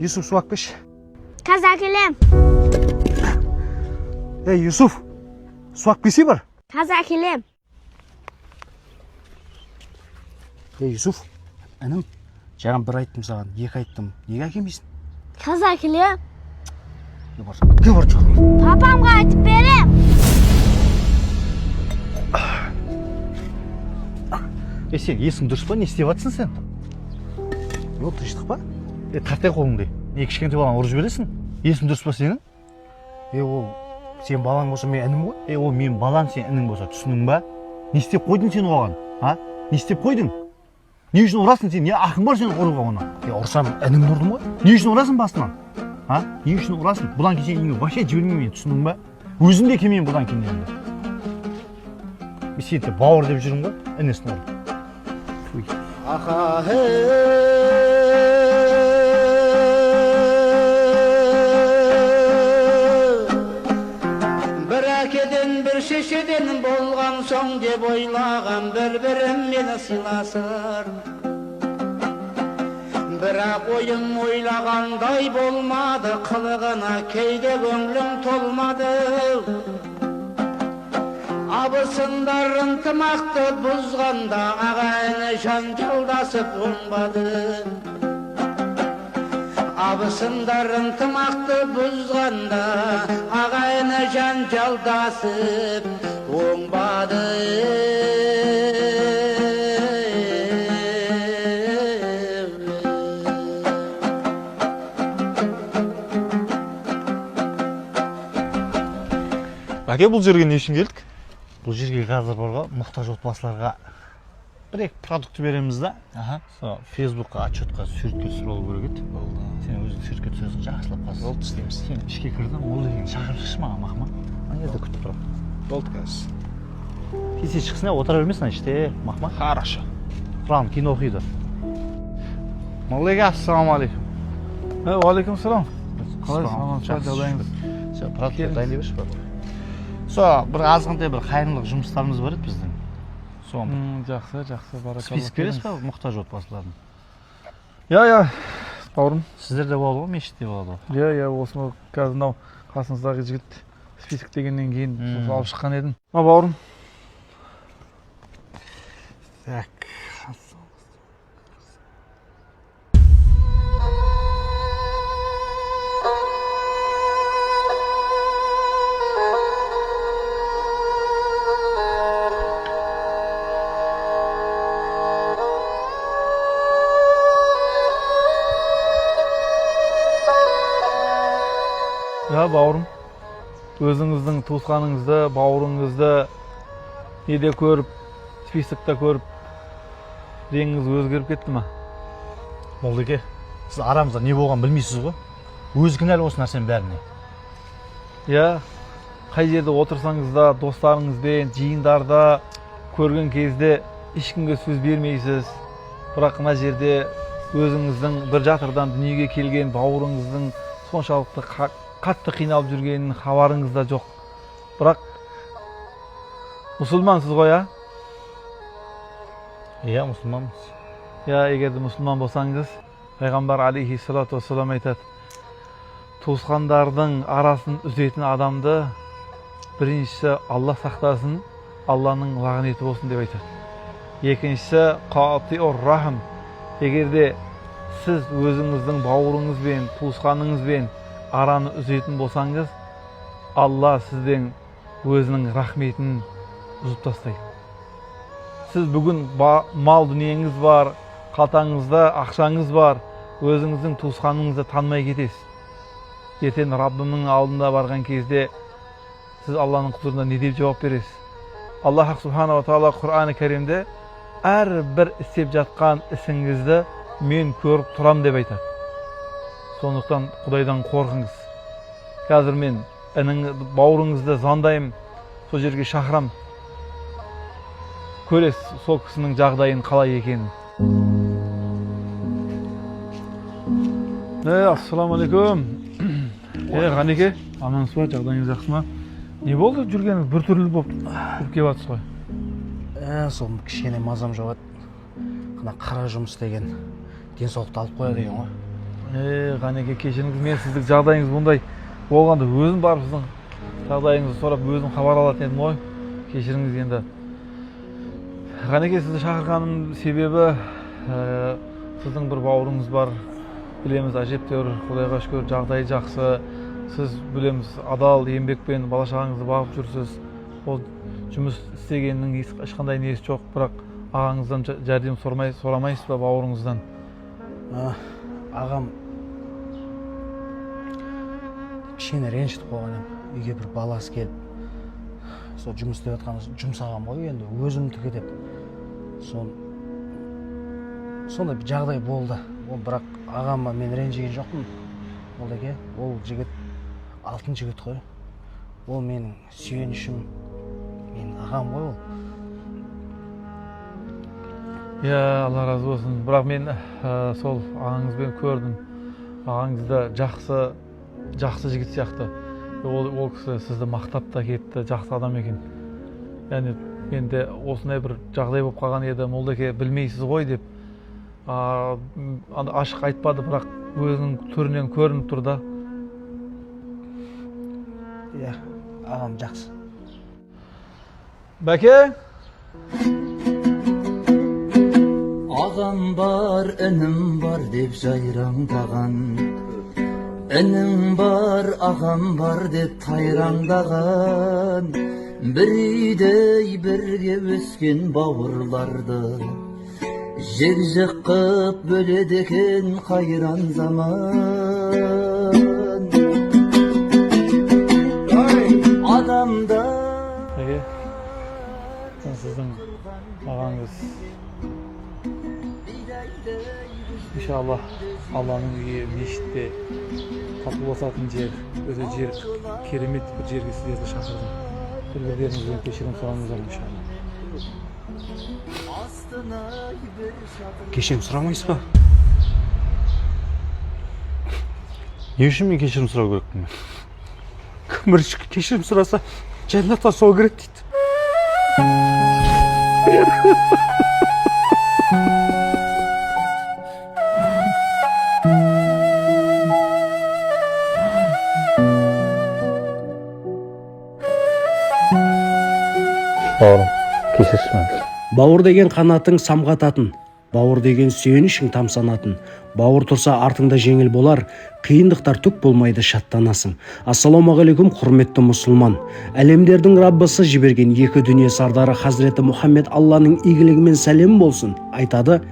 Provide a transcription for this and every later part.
Yusuf su akmış. Қазір келем. Ey Yusuf, su akbisi var. Қазір келем. Ey Yusuf, anam, жаңа бір айттым саған, екі айттым. Неге әкелмейсің? Қазір келем. Ne var çok? Папамға айтып берем. Сен есің дұрыс па? Не істеп жатсың сен? Ол тыныштық па? Тартай қолыңды. Не кішкентай баланы ұрып жібересің? Есің дұрыс па сенің? Ол сен балаң болса мен інім ғой? Ол мен балаң, сен інің болса, түсінің ба? Не істеп қойдың сен оған? Не істеп қойдың? Не үшін ұрасың сен? Не ақың бар сен ұруға оны? Ұрсам інімді ұрдым ғой? Не үшін ұрасың басынан? Не үшін ұрасың? Бұдан кейін сен вообще жібермеймін, түсінің ба? Өзім де келмеймін бұдан кейін енді. Мен сені бауыр деп жүрмін ғой, інесін ұрып. Bir әкеден бір шешеден болған соң деп ойлаған бір-бірім мені сыйласыр. Бірақ ойым ойлағандай болмады, қылығына кейде көңілім толмады. Абысындар ынтымақты бұзғанда ағайыны жанжалдасып оңбады. Абысындар ынтымақты бұзғанда ағайыны жанжалдасып оңбады. Әке, бұл жерге не үшін келдік? Бұл жерге қазір барға мұқтаж отбасыларға бір-екі продукт береміз да. Фейсбукқа отчетқа суретке түсіріп алу керек еді. Сен өзің суретке түсіресің, жақсылап қаласың. Болды, істейміз. Сен ішке кірдің, ол деген шақырғыш маған мақма. Ана жерде күтіп тұрам. Болды, қазір. Кесе шықсың, отыра бермесін іште, мақма. Хорошо. Құран, кино оқиды. Малайга, ассаламу алейкум. Алейкум салам. Продукт дайындап берші, продукт. Бір азғантай бір қайырымдылық жұмыстарымыз бар еді біздің. Жақсы, баракалла. Список бересіз ба мұқтаж отбасылардың? Бауырым. Сіздерде болады ғой, мешітте болады ғой. Осыны қазір мынау қасыңыздағы жігіт список дегеннен кейін алып шыққан едім. Бауырым. Так. Бауырым, өзіңіздің туысқаныңызды, бауырыңызды неде көріп, списокта көріп, реңіңіз өзгеріп кетті ма? Молдеке, сіз арамызда не болған білмейсіз ғой? Өз кінәлі осы нәрсенің бәріне. Қай жерде отырсаңыз да, достарыңызбен, жиындарда көрген кезде ешкімге сөз бермейсіз. Бірақ мына жерде өзіңіздің бір жатырдан дүниеге келген бауырыңыздың соншалықты қатты қиналып жүргенінің хабарыңызда жоқ. Бірақ мұсылмансыз ғой, Мұсылманбыз. Егерде мұсылман болсаңыз, пайғамбар алейхиссалату вассалам айтады, туысқандардың арасын үзетін адамды біріншісі Алла сақтасын, Алланың лағнеті болсын деп айтады. Екіншісі қатиур рахым. Егерде сіз өзіңіздің бауырыңызбен, туысқаныңызбен араны үзетін болсаңыз, Алла сізден өзінің рахметін үзіп тастайды. Сіз бүгін мал дүниеңіз бар, қалтаңызда ақшаңыз бар, өзіңіздің туысқаныңызды танымай кетесіз. Ертең Раббының алдында барған кезде сіз Алланың құзырында не деп жауап бересіз? Аллах субханала тағала Құран-ы Кәрімде әрбір істеп жатқан ісіңізді мен көріп тұрам деп айтады. Сондықтан Құдайдан қорқыңыз. Қазір мен бауырыңызды звондаймын, сол жерге шақырам. Көресіз сол кісінің жағдайын қалай екенін. Ассаламу алейкум. Ғанеке, амансыз ба, жағдайыңыз жақсы ма? Не болды, жүргеніңіз бір түрлі болып тұрып келіп жатсыз ғой? Сол кішкене мазам жауады. Қара жұмыс деген денсаулықты алып қояды деген ғой. Қанеке, кешіріңіз, мен сіздің жағдайыңыз бұндай болғанда өзім барып сіздің жағдайыңызды сұрап өзім хабар алатын едім ғой. Кешіріңіз енді. Қанеке, сізді шақырғаным себебі сіздің бір бауырыңыз бар. Білеміз, әжептәуір, Құдайға шүкір, жағдайы жақсы. Сіз білеміз, адал еңбекпен бала шағаңызды бағып жүрсіз. Ол жұмыс істегеннің ешқандай несі жоқ, бірақ ағаңыздан жәрдем сұрамайсыз ба, бауырыңыздан? Ағам кішкене ренжітіп қойған ем. Үйге бір баласы келіп, сол жұмыс істеп жатқан жұмсағам ғой, енді өзімдікі деп. Сондай бір жағдай болды. Ол бірақ ағама мен ренжіген жоқпын. Ол жігіт алтын жігіт қой. Ол менің сүйенішім, менің ағам ғой ол. Алла разы болсын. Бірақ мен сол ағаңызбен көрдім. Ағаңыз да жақсы жігіт сияқты. Ол кісі сізді мақтап та кетті, жақсы адам екен. Яғни менде осындай бір жағдай болып қалған еді, Молдаке білмейсіз ғой деп. Ашық айтпады, бірақ өзінің түрінен көрініп тұр да. Ағам жақсы. Бәке? Ағам бар, інім бар деп жайраңдаған, інім бар, ағам бар деп тайраңдаған, бір үйдей бірге өскен бауырларды жек-жек қып бөледі екен қайран заман. Адамда Бәке, сіздің ағаңыз иншалла Алланың үйі мешітте татуласатын жер, өзі жер керемет бір жерге сіздерді шақырдым. Бір-бірлеріңізден кешірім сұраңыздар иншалла. Кешірім сұрамайсыз ба? Не үшін мен кешірім сұрау керекпін? Кім бірінші кешірім сұраса, жәннатқа сол кіреді дейді. Бауырым, кешірші мені. Бауыр деген қанатың самғататын, бауыр деген сүйенішің тамсанатын. Бауыр тұрса артыңда жеңіл болар, қиындықтар түк болмайды, шаттанасың. Ассалаумағалейкум, құрметті мұсылман. Әлемдердің Раббысы жіберген екі дүние сардары Хазіреті Мұхаммед Алланың игілігімен сәлем болсын. Айтады,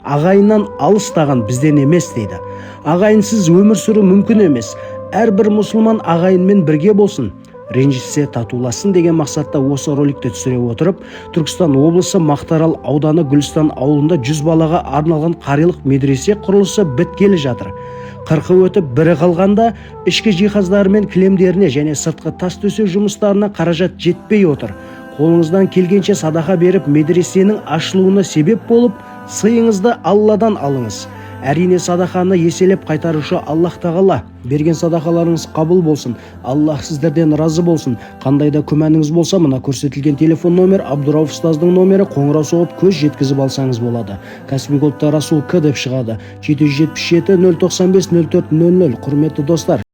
ағайыннан алыстаған бізден емес дейді. Ағайынсыз өмір сүру мүмкін емес. Әрбір мұсылман ағайынмен бірге болсын. Ренжітсе татуласын деген мақсатта осы роликті түсіре отырып, Түркістан облысы Мақтаарал ауданы Гүлстан ауылында 100 балаға арналған қарилық медресе құрылысы біткелі жатыр. 40 өтіп бірі қалғанда ішкі жиһаздары мен кілемдеріне және сыртқы тас төсеу жұмыстарына қаражат жетпей отыр. Қолыңыздан келгенше садақа беріп, медресенің ашылуына себеп болып, сыйыңызды Алладан алыңыз. Әрине садақаны еселеп қайтарушы Аллах Тағала. Берген садақаларыңыз қабыл болсын. Аллах сіздерден разы болсын. Қандай да күмәніңіз болса, мына көрсетілген телефон номер, Абдурауф ұстаздың номері, қоңырау соғып көз жеткізіп алсаңыз болады. Кәсіби кодта Расул К деп шығады. 777 095 0400. Құрметті достар.